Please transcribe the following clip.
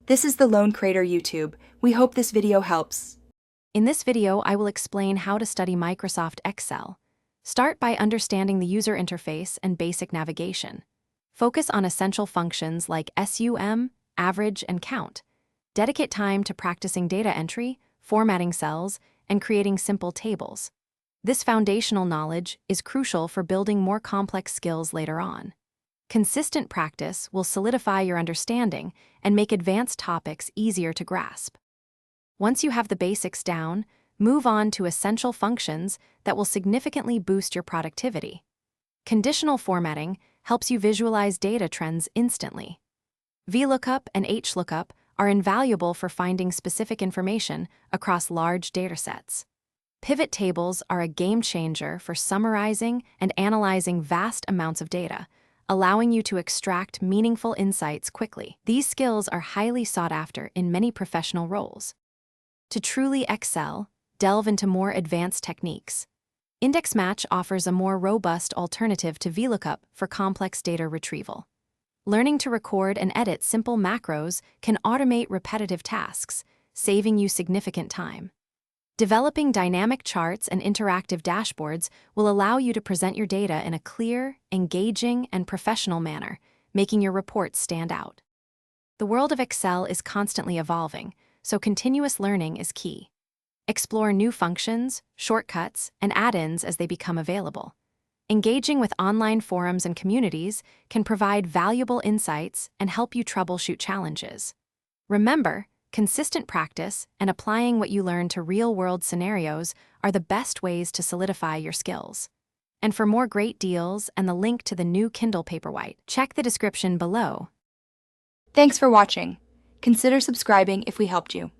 This is the Lone Crater YouTube. We hope this video helps. In this video, I will explain how to study Microsoft Excel. Start by understanding the user interface and basic navigation. Focus on essential functions like SUM, average, and count. Dedicate time to practicing data entry, formatting cells, and creating simple tables. This foundational knowledge is crucial for building more complex skills later on. Consistent practice will solidify your understanding and make advanced topics easier to grasp. Once you have the basics down, move on to essential functions that will significantly boost your productivity. Conditional formatting helps you visualize data trends instantly. VLOOKUP and HLOOKUP are invaluable for finding specific information across large datasets. Pivot tables are a game changer for summarizing and analyzing vast amounts of data, allowing you to extract meaningful insights quickly. These skills are highly sought after in many professional roles. To truly excel, delve into more advanced techniques. Index Match offers a more robust alternative to VLOOKUP for complex data retrieval. Learning to record and edit simple macros can automate repetitive tasks, saving you significant time. Developing dynamic charts and interactive dashboards will allow you to present your data in a clear, engaging, and professional manner, making your reports stand out. The world of Excel is constantly evolving, so continuous learning is key. Explore new functions, shortcuts, and add-ins as they become available. Engaging with online forums and communities can provide valuable insights and help you troubleshoot challenges. Remember, consistent practice and applying what you learn to real-world scenarios are the best ways to solidify your skills. And for more great deals and the link to the new Kindle Paperwhite, check the description below. Thanks for watching. Consider subscribing if we helped you.